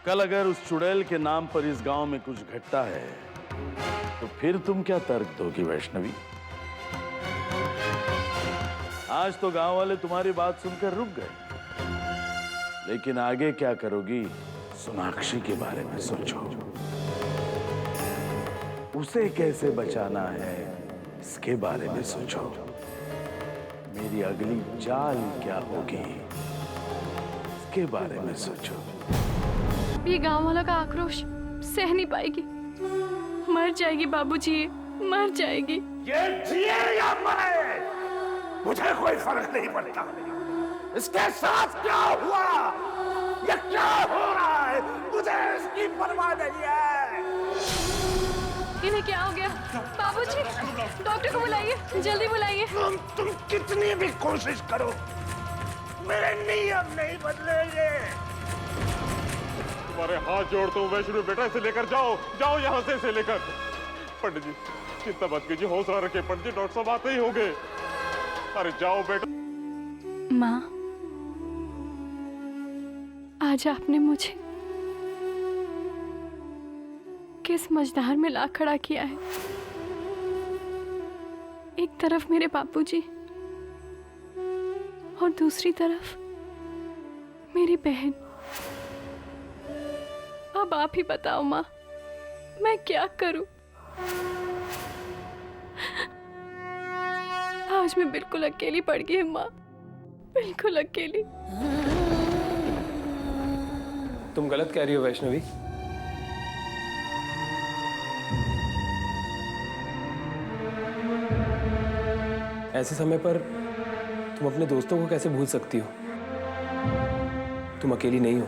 कल अगर उस चुड़ैल के नाम पर इस गांव में कुछ घटता है तो फिर तुम क्या तर्क दोगी वैष्णवी? आज तो गांव वाले तुम्हारी बात सुनकर रुक गए, लेकिन आगे क्या करोगी? सोनाक्षी के बारे में सोचो। उसे कैसे बचाना है इसके बारे में सोचो। मेरी अगली चाल क्या होगी इसके बारे में सोचो। ये गांव वालों का आक्रोश सह नहीं पाएगी, मर जाएगी बाबूजी, मर जाएगी। ये जिए या मरे मुझे कोई फर्क नहीं पड़ता। इसके साथ क्या हुआ, ये क्या हो रहा है, मुझे इसकी परवाह नहीं है। इन्हें क्या हो गया? बाबूजी, डॉक्टर को बुलाइए, जल्दी बुलाइए। तुम कितनी भी कोशिश करो, मेरे नियम नहीं बदलेंगे। तुम्हारे हाथ जोड़ता हूँ वैष्णवी बेटा, इसे लेकर जाओ, जाओ यहाँ से इसे लेकर। पंडित जी चिंता मत कीजिए, हौसला रखिए पंडित जी, डॉक्टर साहब आते ही होंगे। अरे जाओ बेटा। माँ, आज आपने मुझे किस मझधार में ला खड़ा किया है। एक तरफ मेरे बापूजी और दूसरी तरफ मेरी बहन। अब आप ही बताओ माँ, मैं क्या करूं? आज मैं बिल्कुल अकेली पड़ गई माँ, बिल्कुल अकेली। तुम गलत कह रही हो वैष्णवी। ऐसे समय पर तुम अपने दोस्तों को कैसे भूल सकती हो? तुम अकेली नहीं हो।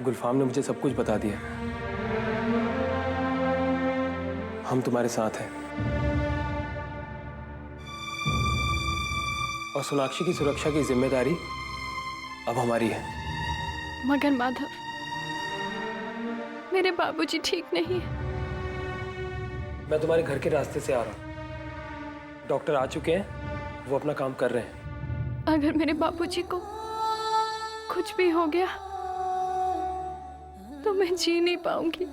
गुलफाम ने मुझे सब कुछ बता दिया। हम तुम्हारे साथ हैं और सोनाक्षी की सुरक्षा की जिम्मेदारी अब हमारी है। मगर माधव, मेरे बाबूजी ठीक नहीं है। मैं तुम्हारे घर के रास्ते से आ रहा हूं। डॉक्टर आ चुके हैं, वो अपना काम कर रहे हैं। अगर मेरे बाबूजी को कुछ भी हो गया तो मैं जी नहीं पाऊंगी,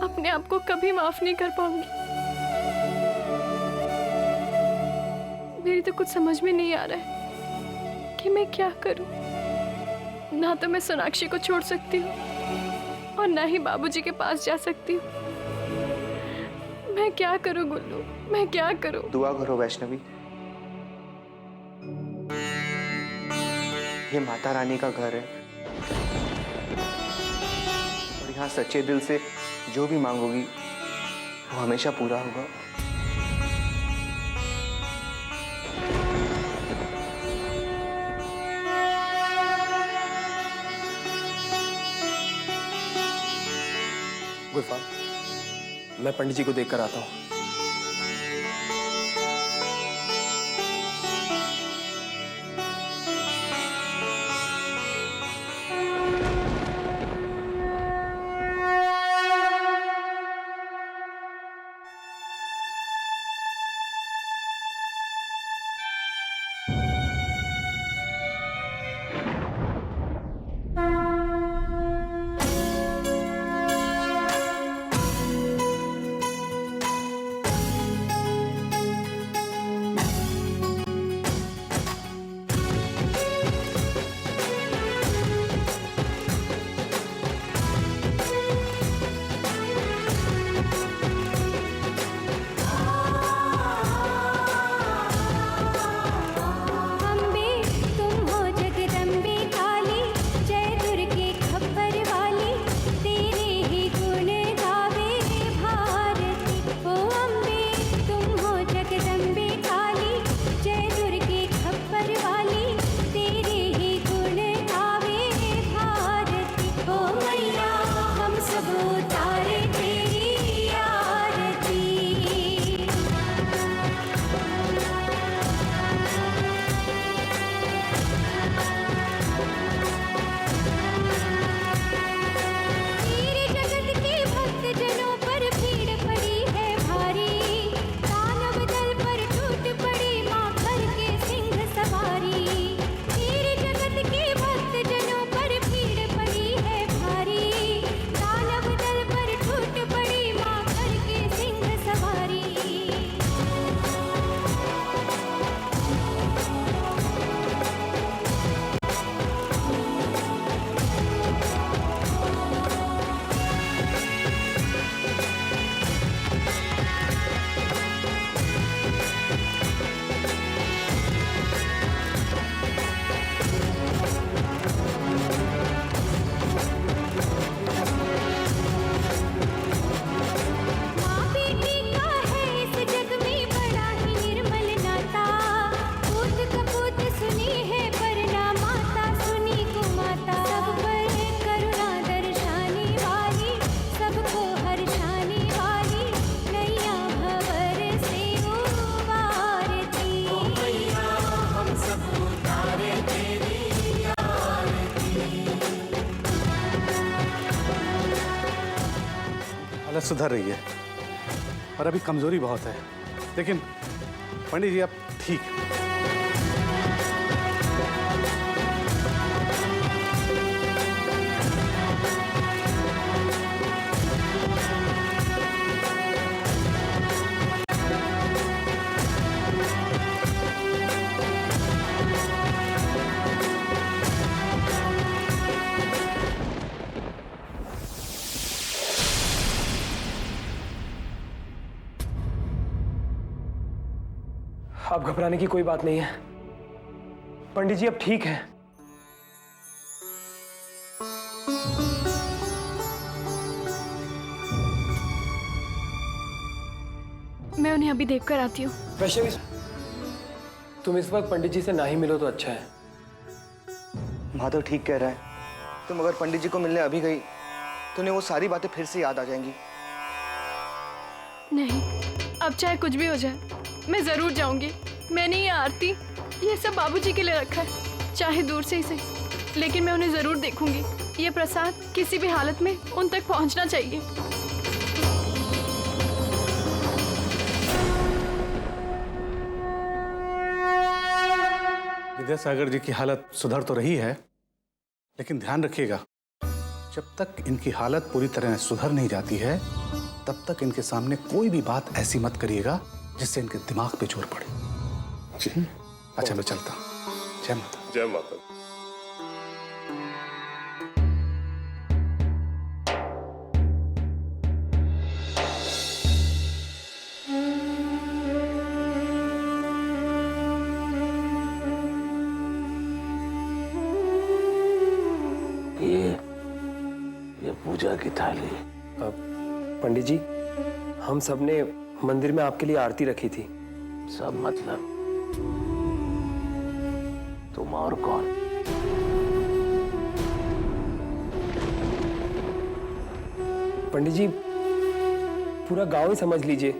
अपने आप को कभी माफ नहीं कर पाऊंगी। मेरी तो कुछ समझ में नहीं आ रहा है कि मैं क्या करूं। ना तो मैं सोनाक्षी को छोड़ सकती हूँ और ना ही बाबूजी के पास जा सकती हूँ। मैं क्या करूं गुल्लू, मैं क्या करूं? दुआ करो वैष्णवी, ये माता रानी का घर है और यहाँ सच्चे दिल से जो भी मांगोगी वो हमेशा पूरा होगा। गुलफाम, मैं पंडित जी को देखकर आता हूँ। हालत सुधर रही है, पर अभी कमजोरी बहुत है। लेकिन पंडित जी अब ठीक है। अब घबराने की कोई बात नहीं है। पंडित जी अब ठीक है। मैं उन्हें अभी देखकर आती हूँ। वैष्णवी, तुम इस वक्त पंडित जी से ना ही मिलो तो अच्छा है। माधव ठीक कह रहा है। तुम अगर पंडित जी को मिलने अभी गई तो उन्हें वो सारी बातें फिर से याद आ जाएंगी। नहीं, अब चाहे कुछ भी हो जाए मैं जरूर जाऊंगी। मैंने ये आरती, ये सब बाबूजी के लिए रखा है, चाहे दूर से ही सही, लेकिन मैं उन्हें जरूर देखूंगी। ये प्रसाद किसी भी हालत में उन तक पहुंचना चाहिए। विद्यासागर जी की हालत सुधर तो रही है, लेकिन ध्यान रखिएगा, जब तक इनकी हालत पूरी तरह सुधर नहीं जाती है तब तक इनके सामने कोई भी बात ऐसी मत करिएगा जिससे इनके दिमाग पे जोर पड़े। जी। अच्छा, मैं चलता हूँ। जय माता। जय माता। ये पूजा की थाली। पंडित जी, हम सबने मंदिर में आपके लिए आरती रखी थी। सब मतलब तुम और कौन? पंडित जी, पूरा गांव ही समझ लीजिए।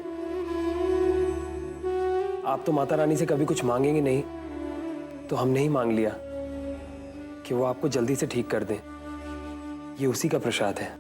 आप तो माता रानी से कभी कुछ मांगेंगे नहीं, तो हमने ही मांग लिया कि वो आपको जल्दी से ठीक कर दें। ये उसी का प्रसाद है।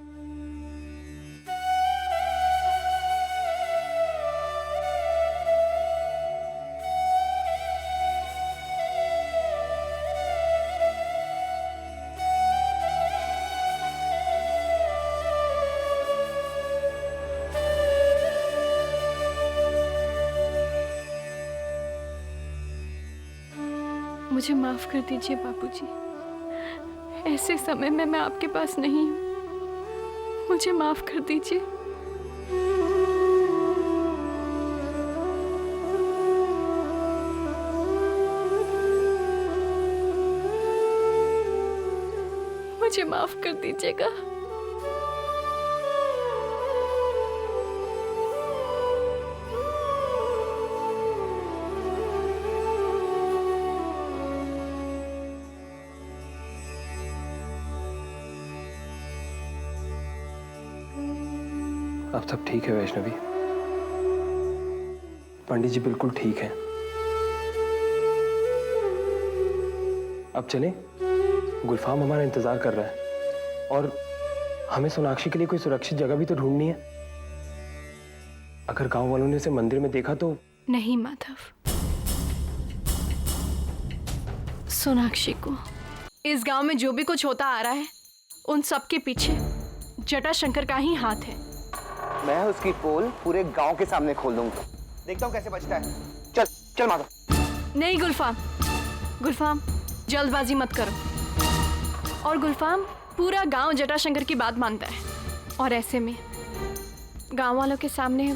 मुझे माफ कर दीजिए बाबूजी, ऐसे समय में मैं आपके पास नहीं हूँ। मुझे माफ कर दीजिए। मुझे माफ कर दीजिएगा। अब सब ठीक है वैष्णवी, पंडित जी बिल्कुल ठीक है। अब चलें, गुलफाम हमारा इंतजार कर रहा है और हमें सोनाक्षी के लिए कोई सुरक्षित जगह भी तो ढूंढनी है। अगर गांव वालों ने उसे मंदिर में देखा तो। नहीं माधव, सोनाक्षी को इस गांव में जो भी कुछ होता आ रहा है उन सब के पीछे जटाशंकर का ही हाथ है। मैं उसकी पोल पूरे गांव के सामने खोल दूंगा। देखता हूँ कैसे बचता है। चल चल माधव। नहीं गुलफाम, गुलफाम जल्दबाजी मत करो। और गुलफाम, पूरा गांव जटाशंकर की बात मानता है और ऐसे में गांव वालों के सामने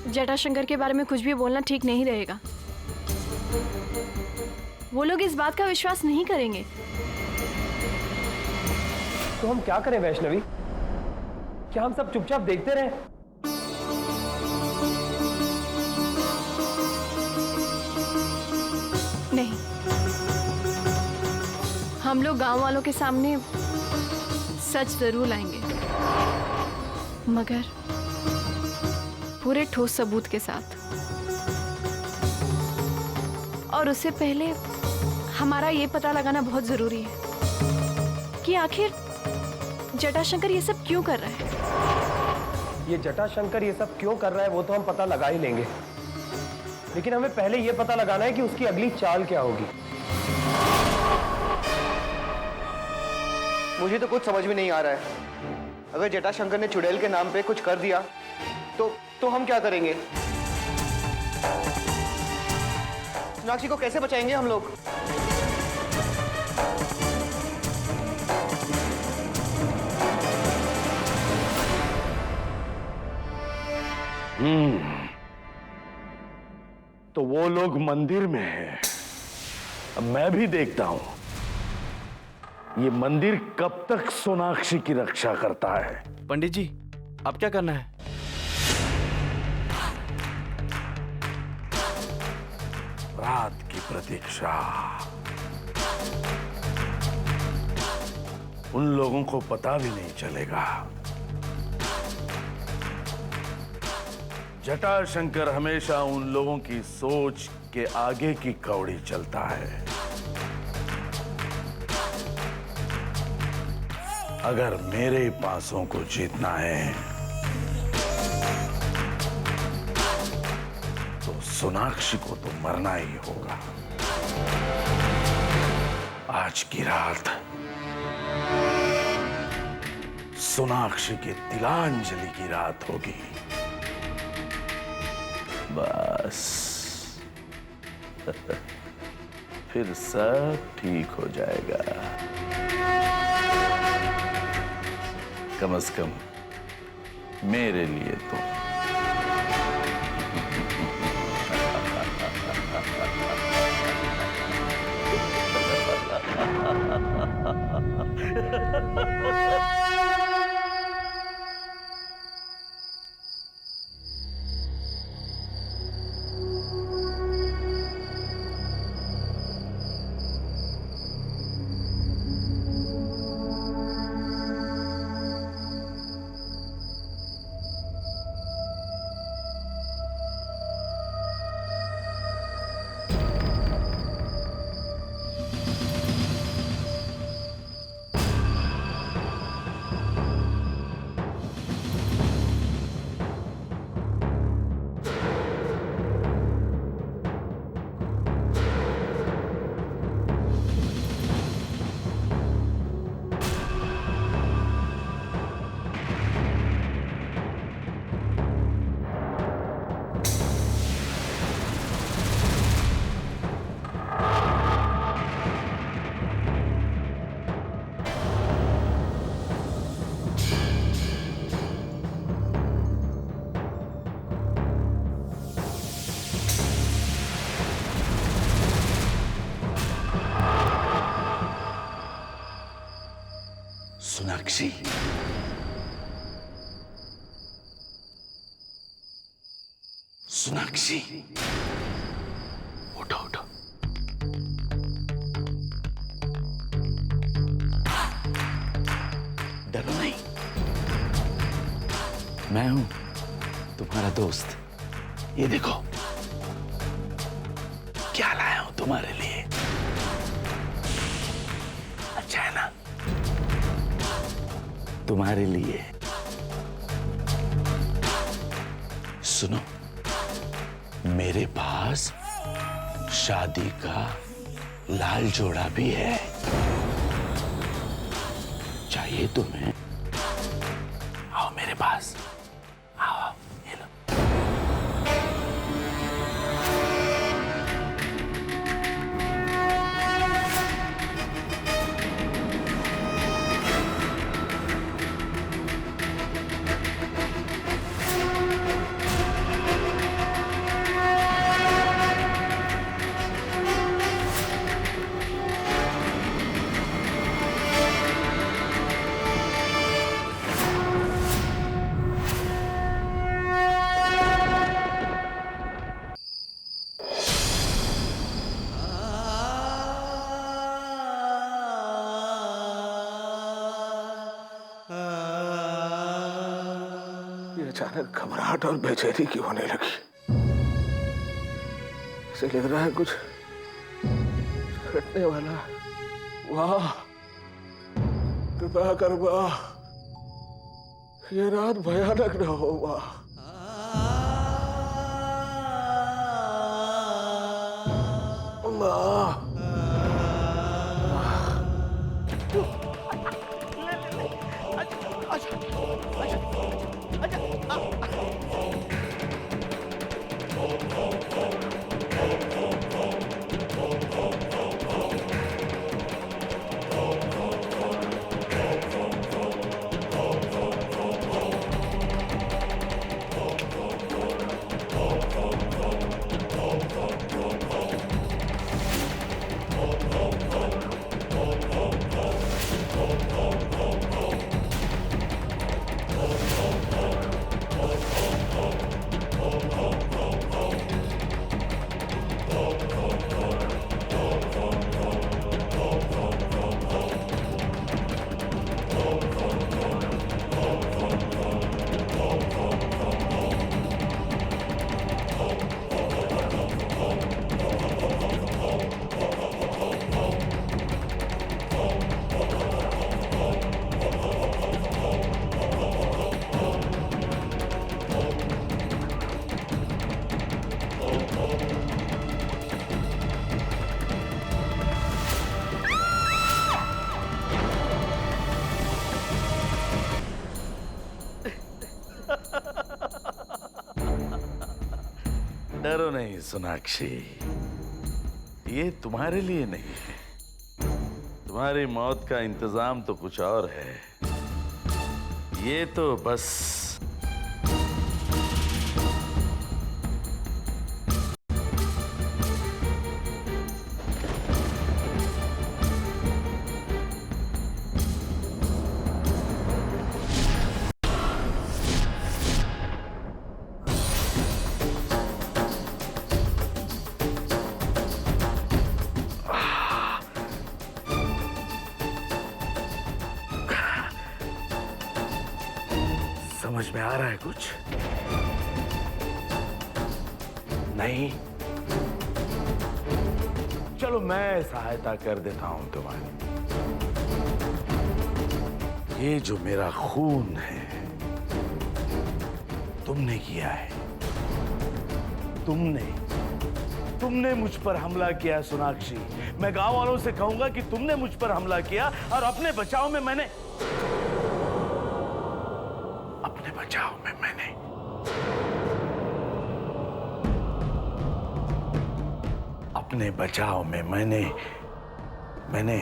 जटाशंकर के बारे में कुछ भी बोलना ठीक नहीं रहेगा। वो लोग इस बात का विश्वास नहीं करेंगे। तो हम क्या करें वैष्णवी? क्या हम सब चुपचाप देखते रहें? नहीं, हम लोग गांव वालों के सामने सच जरूर लाएंगे, मगर पूरे ठोस सबूत के साथ। और उससे पहले हमारा ये पता लगाना बहुत जरूरी है कि आखिर जटाशंकर ये सब क्यों कर रहा है। ये जटाशंकर ये सब क्यों कर रहा है वो तो हम पता लगा ही लेंगे, लेकिन हमें पहले ये पता लगाना है कि उसकी अगली चाल क्या होगी। मुझे तो कुछ समझ में नहीं आ रहा है। अगर जटाशंकर ने चुड़ैल के नाम पे कुछ कर दिया तो हम क्या करेंगे? सोनाक्षी को कैसे बचाएंगे हम लोग? तो वो लोग मंदिर में हैं। अब मैं भी देखता हूं ये मंदिर कब तक सोनाक्षी की रक्षा करता है। पंडित जी, अब क्या करना है? रात की प्रतीक्षा। उन लोगों को पता भी नहीं चलेगा। जटाशंकर हमेशा उन लोगों की सोच के आगे की कौड़ी चलता है। अगर मेरे पासों को जीतना है तो सोनाक्षी को तो मरना ही होगा। आज की रात सोनाक्षी की तिलांजलि की रात होगी। बस फिर सब ठीक हो जाएगा। कम से कम मेरे लिए तो। सोनाक्षी, सोनाक्षी, उठो उठो। डरो नहीं, मैं हूं तुम्हारा दोस्त। ये देखो क्या लाया हूं तुम्हारे लिए। अच्छा है ना? तुम्हारे लिए। सुनो, मेरे पास शादी का लाल जोड़ा भी है। चाहिए तुम्हें? आओ मेरे पास, आओ आओ, ये लो। अचानक घबराहट और बेचैनी क्यों होने लगी? इसे लग रहा है कुछ घटने वाला। वाह, कृपा कर वाह, ये रात भयानक न हो माँ। माँ डरो नहीं सोनाक्षी, ये तुम्हारे लिए नहीं है। तुम्हारी मौत का इंतजाम तो कुछ और है। ये तो बस समझ में आ रहा है कुछ? नहीं? चलो मैं सहायता कर देता हूं तुम्हारी। ये जो मेरा खून है तुमने किया है। तुमने मुझ पर हमला किया सोनाक्षी। मैं गांव वालों से कहूंगा कि तुमने मुझ पर हमला किया और अपने बचाव में मैंने अपने बचाव में मैंने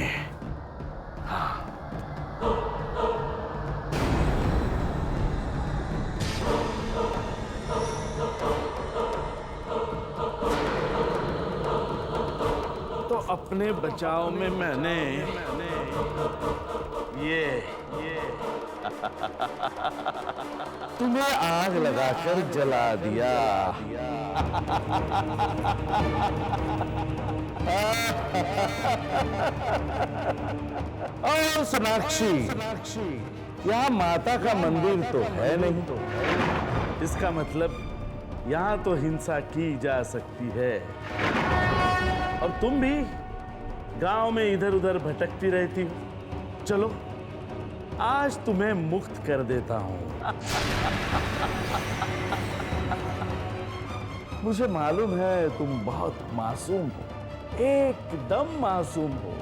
हाँ। तो अपने बचाव में मैंने ये तुम्हें आग लगाकर जला दिया। और सोनाक्षी, यहाँ माता का मंदिर तो है नहीं। इसका मतलब यहाँ तो हिंसा की जा सकती है। और तुम भी गांव में इधर उधर भटकती रहती हो। चलो आज तुम्हें मुक्त कर देता हूं। मुझे मालूम है तुम बहुत मासूम हो, एकदम मासूम हो।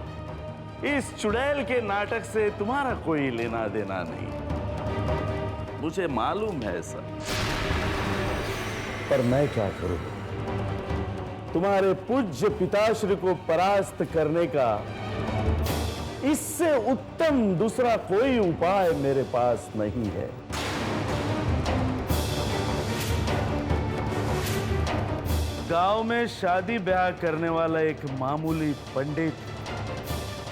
इस चुड़ैल के नाटक से तुम्हारा कोई लेना देना नहीं, मुझे मालूम है सब। पर मैं क्या करूं? तुम्हारे पूज्य पिताश्री को परास्त करने का इससे उत्तम दूसरा कोई उपाय मेरे पास नहीं है। गांव में शादी ब्याह करने वाला एक मामूली पंडित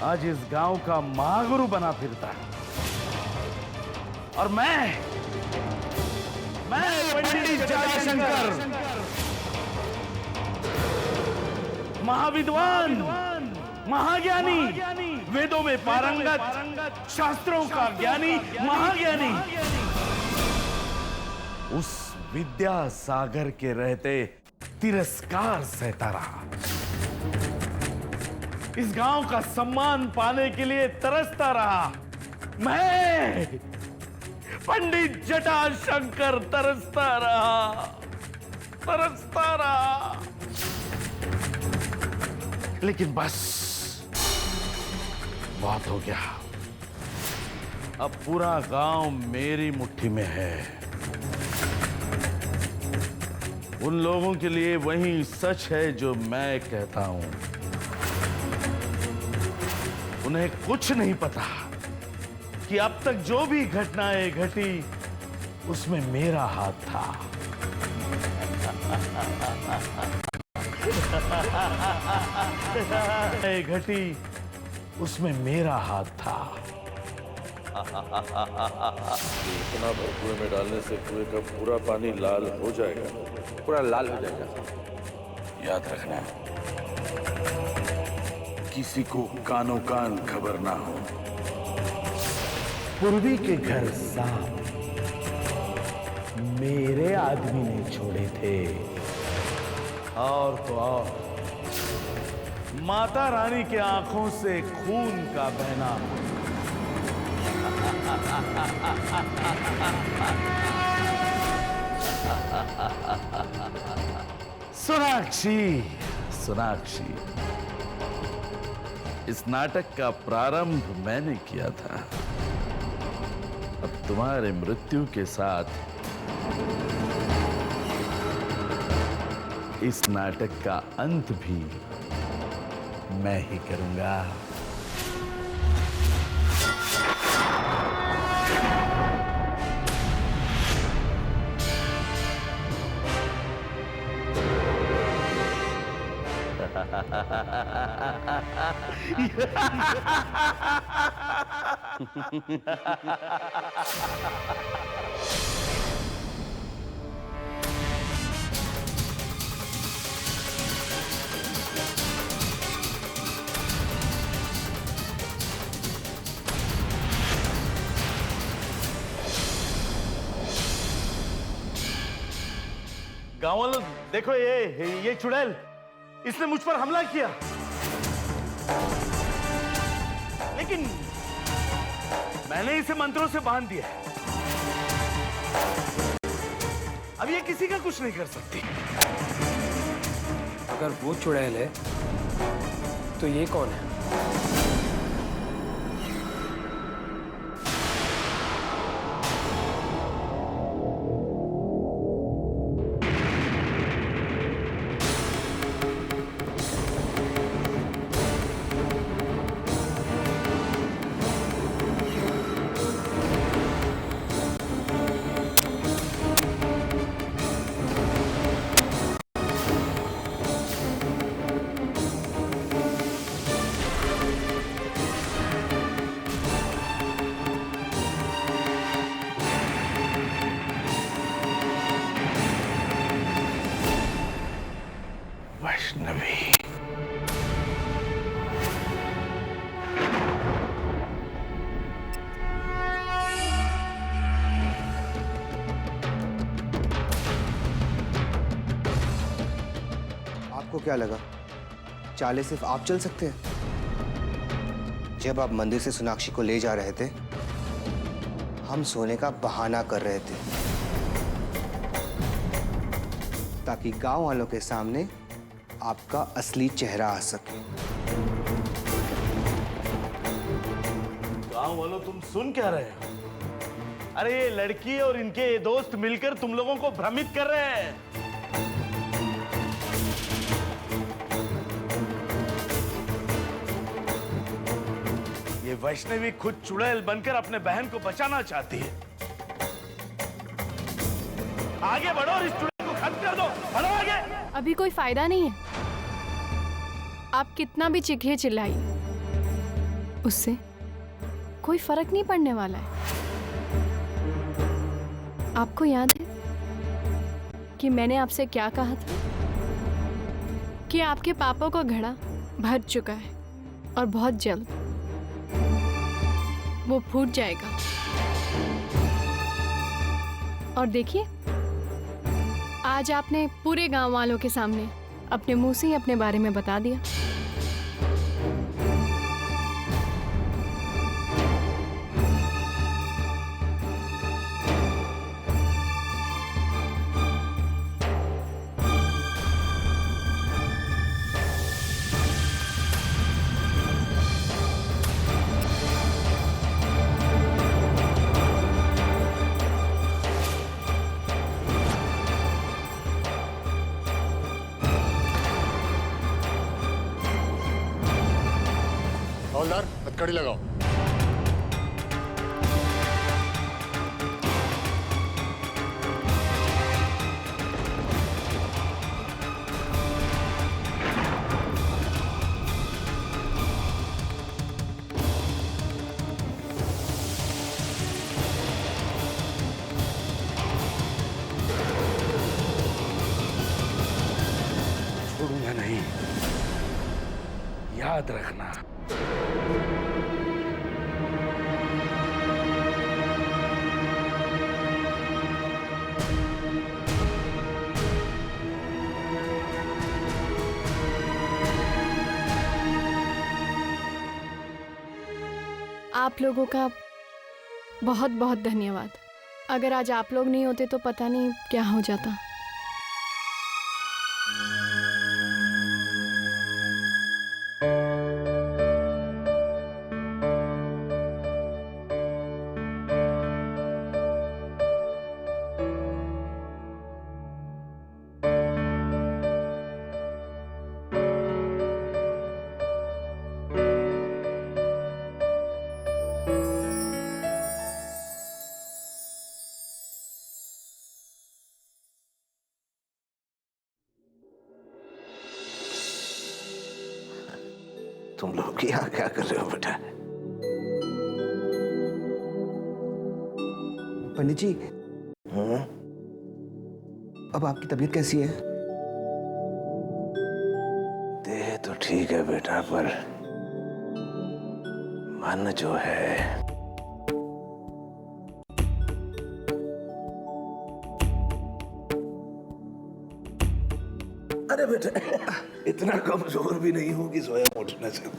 आज इस गांव का महागुरु बना फिरता है। और मैं पंडित जटाशंकर, महाविद्वान, महाज्ञानी, वेदों में पारंगत, शास्त्रों का ज्ञानी, महाज्ञानी, उस विद्या सागर के रहते तिरस्कार सहता रहा। इस गांव का सम्मान पाने के लिए तरसता रहा। मैं पंडित जटाशंकर तरसता रहा। लेकिन बस बहुत हो गया। अब पूरा गांव मेरी मुट्ठी में है। उन लोगों के लिए वही सच है जो मैं कहता हूं। उन्हें कुछ नहीं पता कि अब तक जो भी घटनाएं घटी उसमें मेरा हाथ था। घटी उसमें मेरा हाथ था। इतना भर कुएं में डालने से कुएं का पूरा पानी लाल हो जाएगा, पूरा लाल हो जाएगा। याद रखना, किसी को कानो कान खबर ना हो। पूर्वी के घर सांप मेरे आदमी ने छोड़े थे। और तो और माता रानी के आंखों से खून का बहना। सोनाक्षी, इस नाटक का प्रारंभ मैंने किया था। अब तुम्हारे मृत्यु के साथ इस नाटक का अंत भी मैं ही करूंगा। गांव वालों देखो, ये चुड़ैल, इसने मुझ पर हमला किया। लेकिन मैंने इसे मंत्रों से बांध दिया। अब ये किसी का कुछ नहीं कर सकती। अगर वो चुड़ैल है तो ये कौन है? वैष्णवी। आपको क्या लगा चाले सिर्फ आप चल सकते हैं? जब आप मंदिर से सोनाक्षी को ले जा रहे थे, हम सोने का बहाना कर रहे थे ताकि गांव वालों के सामने आपका असली चेहरा आ सके। गांव वालों, तुम सुन क्या रहे हो? अरे ये लड़की और इनके दोस्त मिलकर तुम लोगों को भ्रमित कर रहे हैं। ये वैष्णवी खुद चुड़ैल बनकर अपने बहन को बचाना चाहती है। आगे बढ़ो और इस चुड़ैल को खत्म कर दो। बढ़ो आगे। अभी कोई फायदा नहीं है। आप कितना भी चिल्लाइए चिल्लाइए, उससे कोई फर्क नहीं पड़ने वाला है। आपको याद है कि मैंने आपसे क्या कहा था? कि आपके पापा का घड़ा भर चुका है और बहुत जल्द वो फूट जाएगा। और देखिए, आज आपने पूरे गांव वालों के सामने अपने मुंह से ही अपने बारे में बता दिया। हवलदार, हथकड़ी लगाओ। छोड़ूंगा नहीं, याद रखना। आप लोगों का बहुत बहुत धन्यवाद। अगर आज आप लोग नहीं होते तो पता नहीं क्या हो जाता। तुम लोग यहाँ क्या कर रहे हो बेटा? पंडित जी, अब आपकी तबीयत कैसी है? देह तो ठीक है बेटा, पर मन जो है अरे बेटा, इतना कमजोर भी नहीं हूं कि स्वयं उठ न सकूं।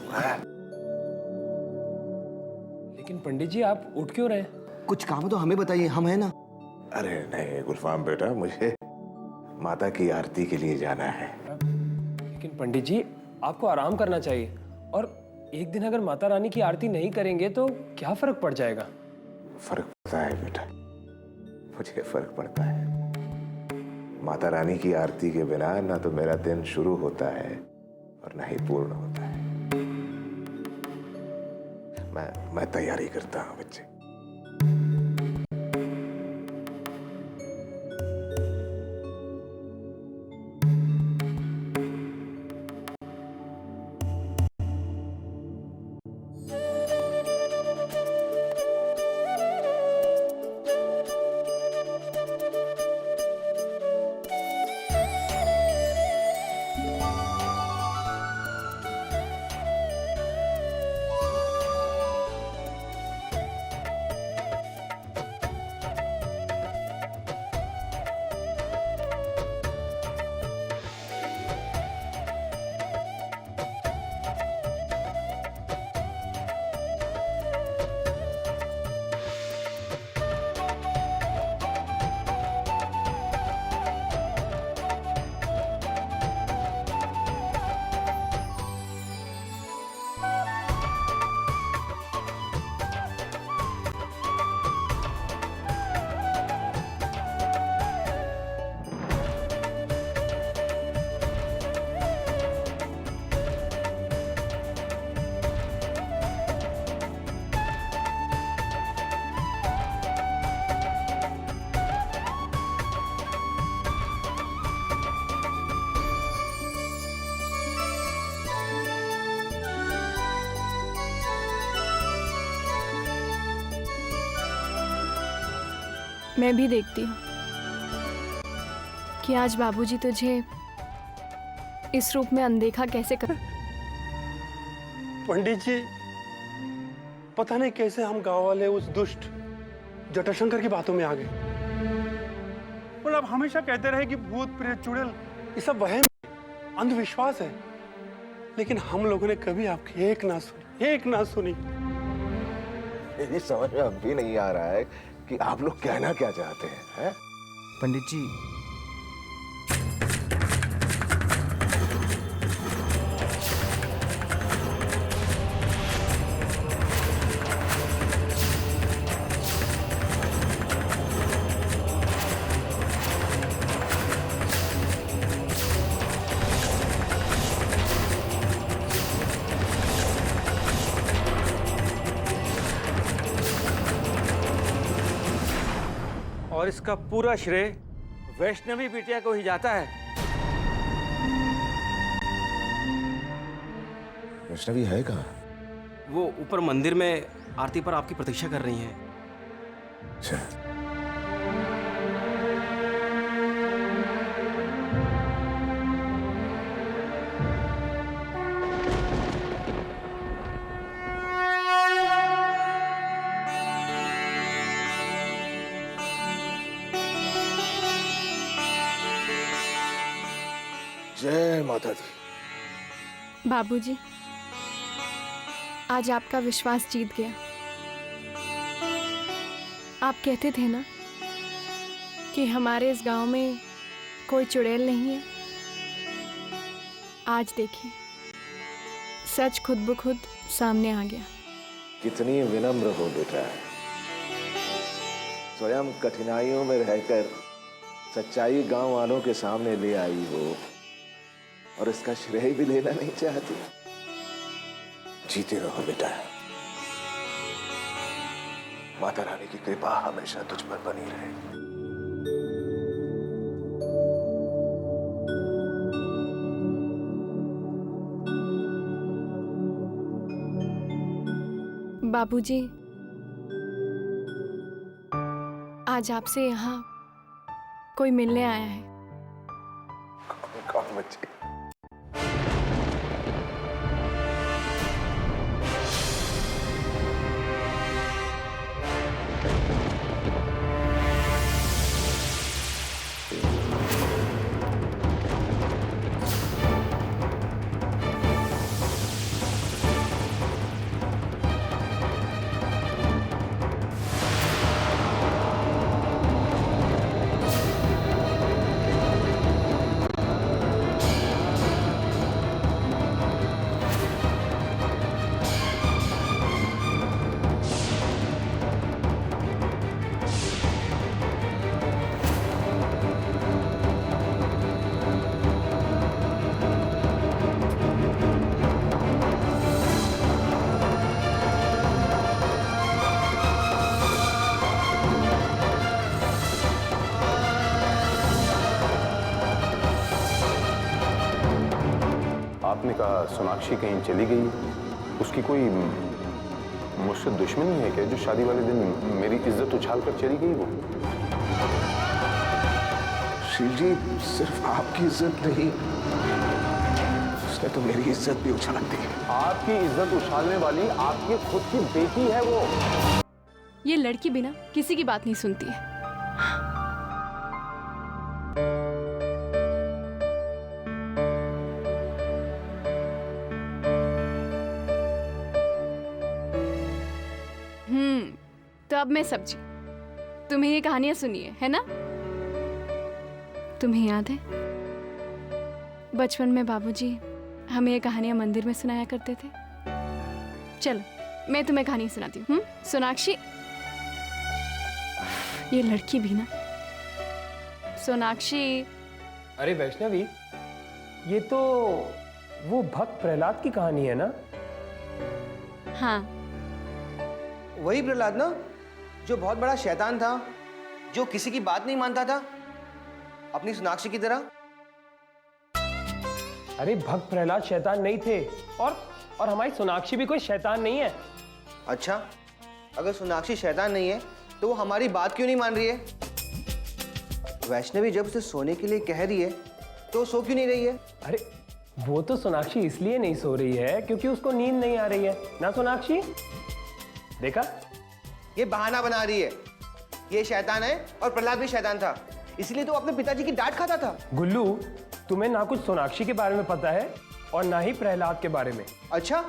लेकिन पंडित जी आप उठ क्यों रहे? कुछ काम तो हमें बताइए, हम हैं ना। अरे नहीं गुलफाम बेटा, मुझे माता की आरती के लिए जाना है। लेकिन पंडित जी आपको आराम करना चाहिए, और एक दिन अगर माता रानी की आरती नहीं करेंगे तो क्या फर्क पड़ जाएगा? फर्क पड़ता है बेटा, मुझे फर्क पड़ता है। माता रानी की आरती के बिना ना तो मेरा दिन शुरू होता है और ना ही पूर्ण होता है। मैं तैयारी करता हूं बच्चे। मैं भी देखती हूँ कि आज बाबूजी तुझे इस रूप में अनदेखा कैसे कर। पंडित जी, पता नहीं कैसे हम गांव वाले उस दुष्ट जटाशंकर की बातों में आ गए। और आप हमेशा कहते रहे कि भूत प्रेत चुड़ैल ये सब वहम अंधविश्वास है, लेकिन हम लोगों ने कभी आपकी एक ना सुनी। मेरी समझ में अब भी नहीं आ रहा है कि आप लोग कहना क्या चाहते हैं? पंडित जी, और इसका पूरा श्रेय वैष्णवी बिटिया को ही जाता है। वैष्णवी है कहाँ? वो ऊपर मंदिर में आरती पर आपकी प्रतीक्षा कर रही हैं। अच्छा। जय माता दी। बाबूजी, आज आपका विश्वास जीत गया। आप कहते थे ना कि हमारे इस गांव में कोई चुड़ैल नहीं है। आज देखिए, सच खुद ब खुद सामने आ गया। कितनी विनम्र हो बेटा। स्वयं कठिनाइयों में रहकर सच्चाई गांव वालों के सामने ले आई हो और इसका श्रेय भी लेना नहीं चाहती। जीते रहो बेटा। माता रानी की कृपा हमेशा तुझ पर बनी रहे। बाबूजी, आज आपसे यहाँ कोई मिलने आया है। कौन बच्चे? आपने कहा सोनाक्षी कहीं चली गई, उसकी कोई मुझसे दुश्मनी है क्या जो शादी वाले दिन मेरी इज्जत उछाल कर चली गई? वो शिव जी, सिर्फ आपकी इज्जत नहीं, उसने तो मेरी इज्जत भी उछाल दी। आपकी इज्जत उछालने वाली आपकी खुद की बेटी है वो। ये लड़की बिना किसी की बात नहीं सुनती है। तो अब मैं समझी। तुम्हें ये कहानियां सुनी है ना? तुम्हें याद है बचपन में बाबूजी हमें ये कहानियां मंदिर में सुनाया करते थे? चलो मैं तुम्हें कहानी सुनाती हूँ। सोनाक्षी, ये लड़की भी ना, सोनाक्षी। अरे वैष्णवी, ये तो वो भक्त प्रहलाद की कहानी है ना? हाँ, वही प्रहलाद ना, जो बहुत बड़ा शैतान था, जो किसी की बात नहीं मानता था, अपनी सोनाक्षी की तरह। अरे भक्त प्रहलाद शैतान नहीं थे, और हमारी सोनाक्षी भी कोई शैतान नहीं है। अच्छा, अगर सोनाक्षी शैतान नहीं है तो वो हमारी बात क्यों नहीं मान रही है? वैष्णवी जब उसे सोने के लिए कह रही है तो सो क्यों नहीं रही है? अरे वो तो सोनाक्षी इसलिए नहीं सो रही है क्योंकि उसको नींद नहीं आ रही है ना। सोनाक्षी, देखा, ये बहाना बना रही है। ये शैतान है और प्रहलाद भी शैतान था, इसलिए तो अपने पिताजी की डांट खाता था। गुल्लू, तुम्हें ना कुछ सोनाक्षी के बारे में पता है और ना ही प्रहलाद के बारे में। अच्छा,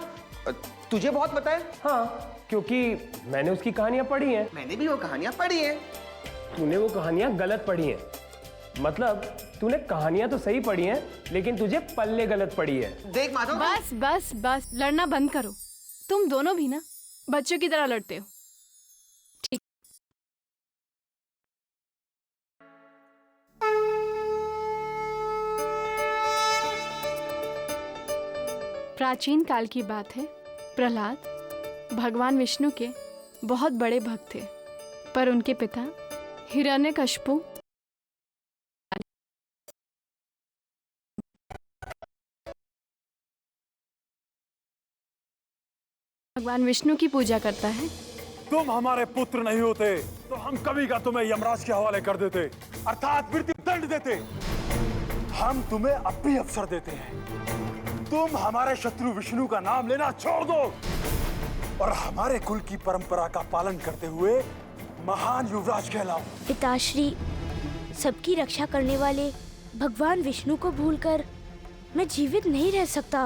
तुझे बहुत पता है? हाँ, क्योंकि मैंने उसकी कहानियां पढ़ी हैं। मैंने भी वो कहानियां पढ़ी हैं। तूने वो कहानियां गलत पढ़ी हैं। मतलब तूने कहानियां तो सही पढ़ी हैं, लेकिन तुझे पल्ले गलत पढ़ी है। देख माधव, बस बस बस, लड़ना बंद करो। तुम दोनों भी ना बच्चों की तरह लड़ते हो। ठीक। प्राचीन काल की बात है। प्रहलाद भगवान विष्णु के बहुत बड़े भक्त थे, पर उनके पिता हिरण्यकशिपु भगवान विष्णु की पूजा करता है। तुम हमारे पुत्र नहीं होते तो हम कभी का तुम्हें यमराज के हवाले कर देते, अर्थात मृत्यु दंड देते। हम तुम्हें अब भी अवसर देते हैं, तुम हमारे शत्रु विष्णु का नाम लेना छोड़ दो और हमारे कुल की परंपरा का पालन करते हुए महान युवराज कहलाओ। पिताश्री, सबकी रक्षा करने वाले भगवान विष्णु को भूलकर मैं जीवित नहीं रह सकता।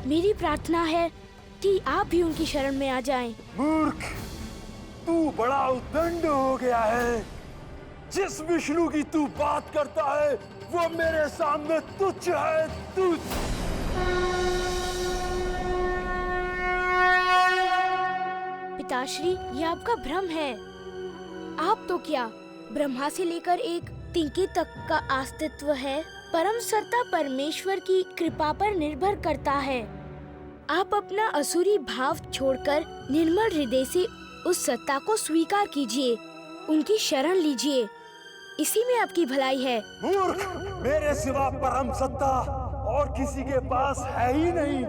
मेरी प्रार्थना है कि आप भी उनकी शरण में आ जाएं। मूर्ख, तू बड़ा उद्दंड हो गया है। जिस विष्णु की तू बात करता है वो मेरे सामने तुच्छ है, तुच्छ। पिताश्री, ये आपका भ्रम है। आप तो क्या, ब्रह्मा से लेकर एक तिनके तक का अस्तित्व है। परम सत्ता परमेश्वर की कृपा पर निर्भर करता है। आप अपना असुरी भाव छोड़कर निर्मल हृदय से उस सत्ता को स्वीकार कीजिए, उनकी शरण लीजिए, इसी में आपकी भलाई है। मूर्ख, मेरे सिवा परम सत्ता और किसी के पास है ही नहीं।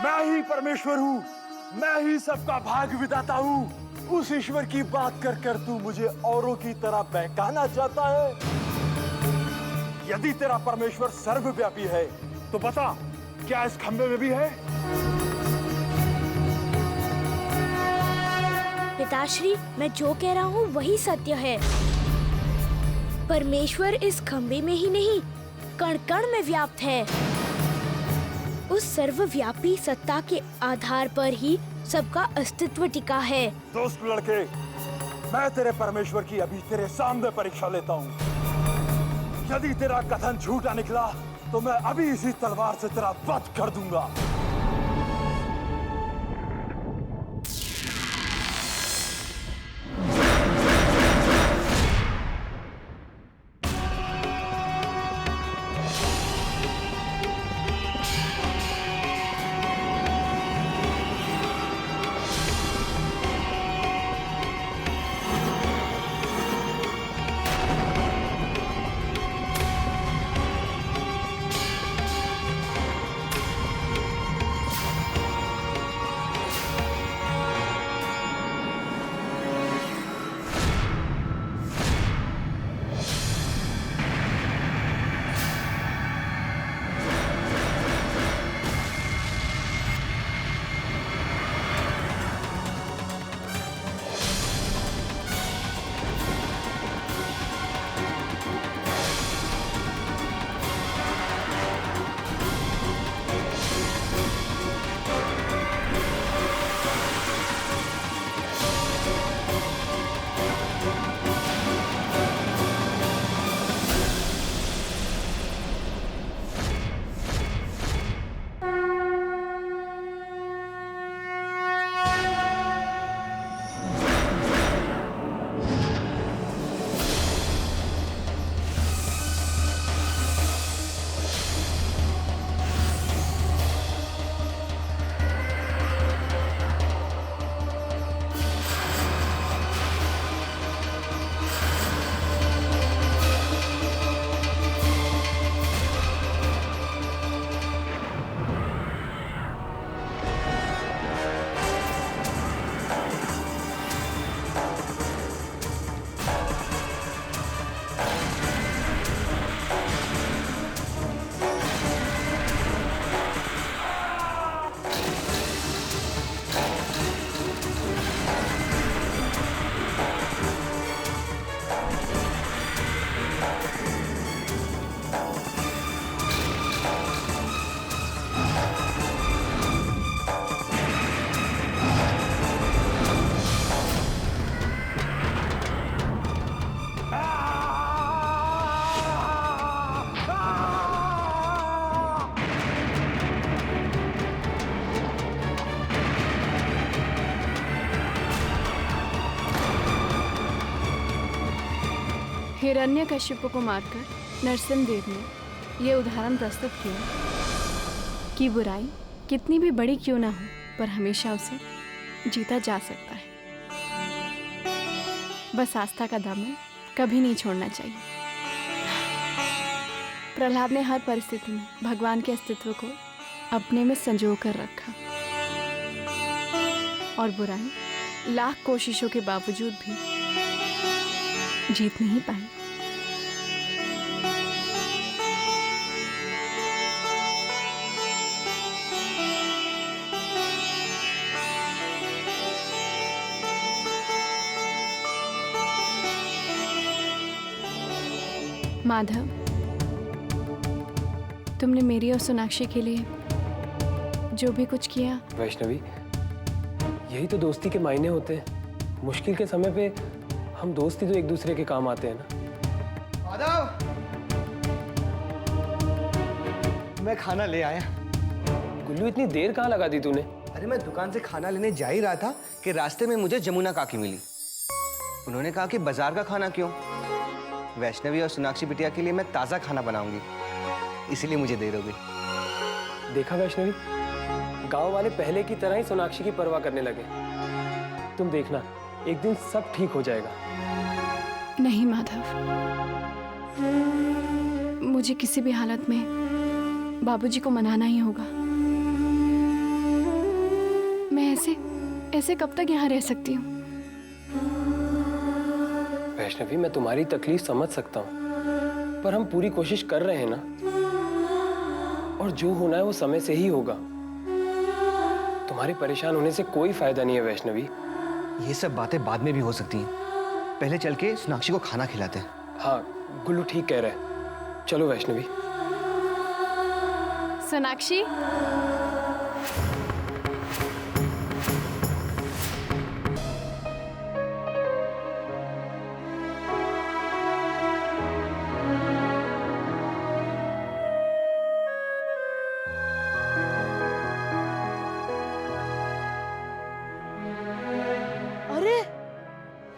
मैं ही परमेश्वर हूँ, मैं ही सबका भाग्य विधाता हूँ। उस ईश्वर की बात कर कर तू मुझे औरों की तरह बहकाना चाहता है। यदि तेरा परमेश्वर सर्वव्यापी है तो बता, क्या इस खंबे में भी है? पिताश्री, मैं जो कह रहा हूँ वही सत्य है। परमेश्वर इस खंबे में ही नहीं, कण कण में व्याप्त है। उस सर्वव्यापी सत्ता के आधार पर ही सबका अस्तित्व टिका है। दोस्त लड़के, मैं तेरे परमेश्वर की अभी तेरे सामने परीक्षा लेता हूँ। यदि तेरा कथन झूठा निकला तो मैं अभी इसी तलवार से तेरा वध कर दूंगा। हिरण्यकशिपु को मारकर नरसिंहदेव ने ये उदाहरण प्रस्तुत किया कि बुराई कितनी भी बड़ी क्यों ना हो, पर हमेशा उसे जीता जा सकता है। बस आस्था का दामन कभी नहीं छोड़ना चाहिए। प्रहलाद ने हर परिस्थिति में भगवान के अस्तित्व को अपने में संजो कर रखा और बुराई लाख कोशिशों के बावजूद भी जीत नहीं पाई। माधव, तुमने मेरी और सोनाक्षी के लिए जो भी कुछ किया। वैष्णवी, यही तो दोस्ती के मायने होते हैं। मुश्किल के समय पे हम दोस्त ही तो एक दूसरे के काम आते हैं ना। माधव, मैं खाना ले आया। गुल्लू, इतनी देर कहाँ लगा दी तूने? अरे मैं दुकान से खाना लेने जा ही रहा था कि रास्ते में मुझे जमुना काकी मिली। उन्होंने कहा कि बाजार का खाना क्यों, वैष्णवी और सोनाक्षी बिटिया के लिए मैं ताज़ा खाना बनाऊंगी, इसीलिए मुझे देर हो गई। देखा वैष्णवी, गांव वाले पहले की तरह ही सोनाक्षी की परवाह करने लगे। तुम देखना, एक दिन सब ठीक हो जाएगा। नहीं माधव, मुझे किसी भी हालत में बाबूजी को मनाना ही होगा। मैं ऐसे कब तक यहाँ रह सकती हूँ? वैष्णवी, मैं तुम्हारी तकलीफ समझ सकता हूँ, पर हम पूरी कोशिश कर रहे हैं ना, और जो होना है वो समय से ही होगा। तुम्हारे परेशान होने से कोई फायदा नहीं है वैष्णवी। ये सब बातें बाद में भी हो सकती हैं, पहले चल के सोनाक्षी को खाना खिलाते हैं। हाँ, गुल्लू ठीक कह रहा है, चलो वैष्णवी। सोनाक्षी,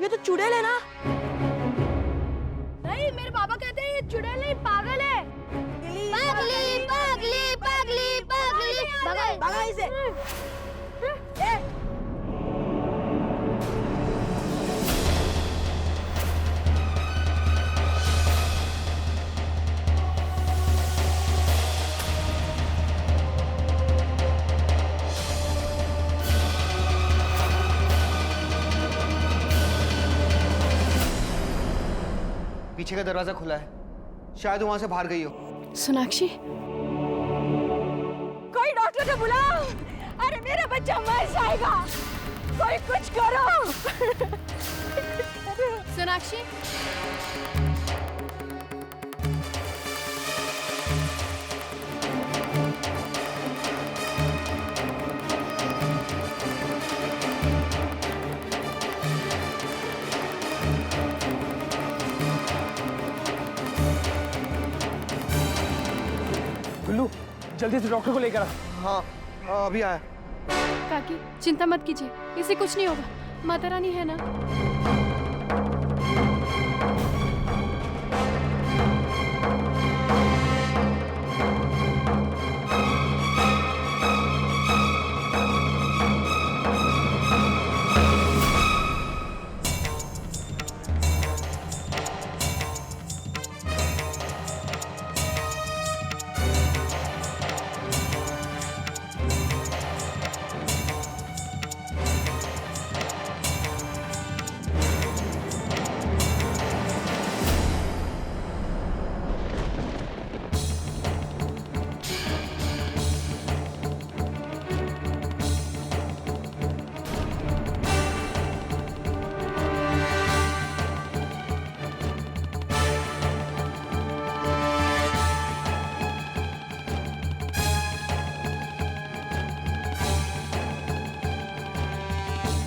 ये तो चुड़ैल है ना? नहीं, मेरे पापा कहते हैं ये चुड़ैल नहीं, पागल है। पागली पागली पागली पागली, भगा इसे। पीछे का दरवाजा खुला है, शायद वहां से बाहर गई हो। सोनाक्षी, कोई डॉक्टर को बुलाओ। अरे मेरा बच्चा मर जाएगा, कोई कुछ करो। सोनाक्षी, गुल्लू, जल्दी से डॉक्टर को लेकर आ। हाँ, अभी आया। काकी, चिंता मत कीजिए, इसे कुछ नहीं होगा। माता रानी है ना?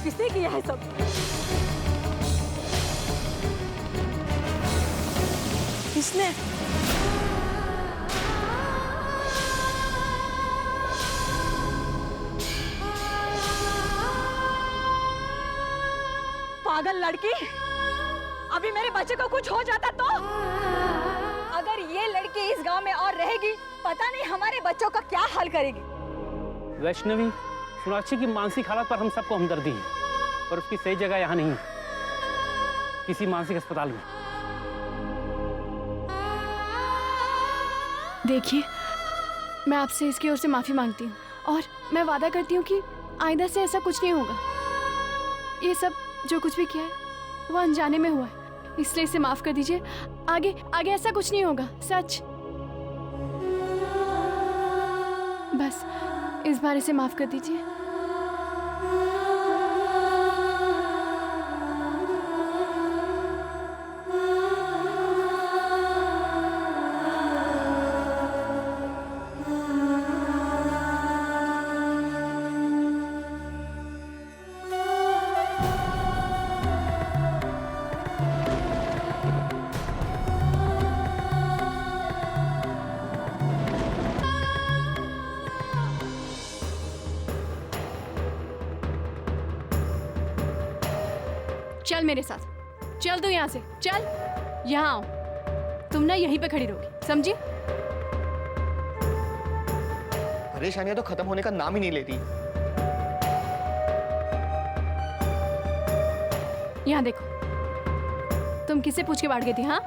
किसने किया है सब? किसने? पागल लड़की, अभी मेरे बच्चे को कुछ हो जाता तो? अगर ये लड़की इस गांव में और रहेगी, पता नहीं हमारे बच्चों का क्या हाल करेगी। वैष्णवी, सोनाक्षी की मानसिक हालत पर हम सबको हमदर्दी है, पर उसकी सही जगह यहाँ नहीं। किसी मानसिक अस्पताल में। देखिए, मैं आपसे इसकी ओर से माफी मांगती हूँ और मैं वादा करती हूँ कि आइंदा से ऐसा कुछ नहीं होगा। ये सब जो कुछ भी किया है वो अनजाने में हुआ है, इसलिए इसे माफ कर दीजिए। आगे आगे ऐसा कुछ नहीं होगा, सच। बस इस बार इसे माफ कर दीजिए। चल मेरे साथ, चल तू यहाँ से, चल यहाँ आओ। तुम ना यहीं पे खड़ी रहोगी, समझी? परेशानियां तो खत्म होने का नाम ही नहीं लेती। यहाँ देखो, तुम किससे पूछ के बांट गई थी? हाँ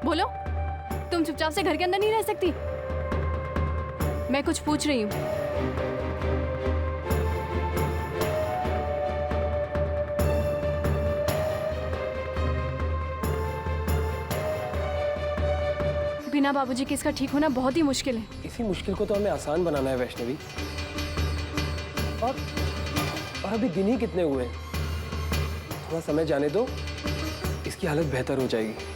बोलो, तुम चुपचाप से घर के अंदर नहीं रह सकती? मैं कुछ पूछ रही हूँ। बिना बाबूजी के इसका ठीक होना बहुत ही मुश्किल है। इसी मुश्किल को तो हमें आसान बनाना है वैष्णवी। और अभी दिन ही कितने हुए हैं, थोड़ा समय जाने दो, इसकी हालत बेहतर हो जाएगी।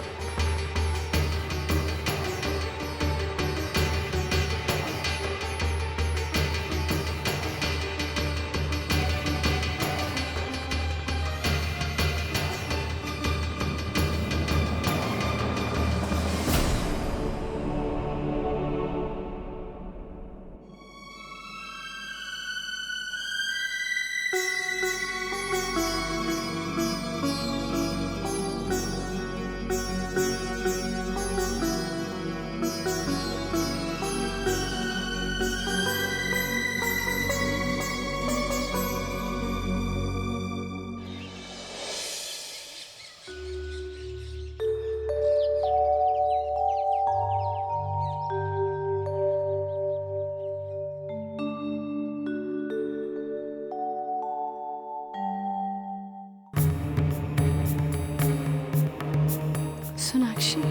सोनाक्षी,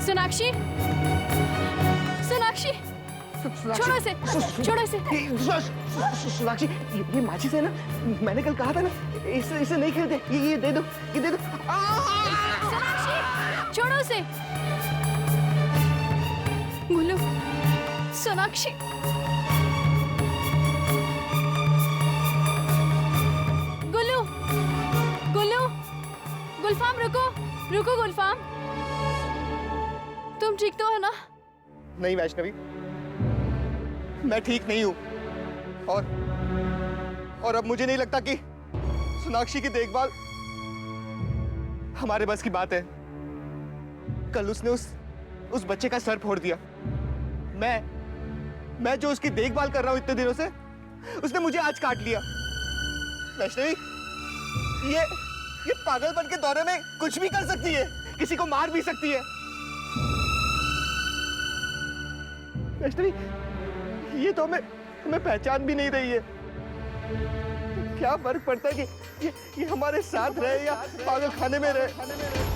सोनाक्षी, सोनाक्षी, छोड़ो इसे, छोड़ो इसे। सोनाक्षी, ये माचिस है ना, मैंने कल कहा था ना, इसे नहीं खेलते। ये दे दो, ये दे दो। सोनाक्षी, छोड़ो इसे। गुल्लू, सोनाक्षी, गुल्लू, गुल्लू, गुलफाम, रुको, रुको गुलफाम, तुम ठीक तो हो ना? नहीं वैष्णवी, मैं ठीक नहीं हूँ। और अब मुझे नहीं लगता कि सोनाक्षी की देखभाल हमारे बस की बात है। कल उसने उस बच्चे का सर फोड़ दिया। मैं जो उसकी देखभाल कर रहा हूं इतने दिनों से, उसने मुझे आज काट लिया। वैष्णवी, ये पागलपन के दौरे में कुछ भी कर सकती है, किसी को मार भी सकती है। वैष्णवी, ये तो हमें पहचान भी नहीं रही है। क्या फर्क पड़ता है कि ये हमारे साथ रहे या पागल खाने में रहे?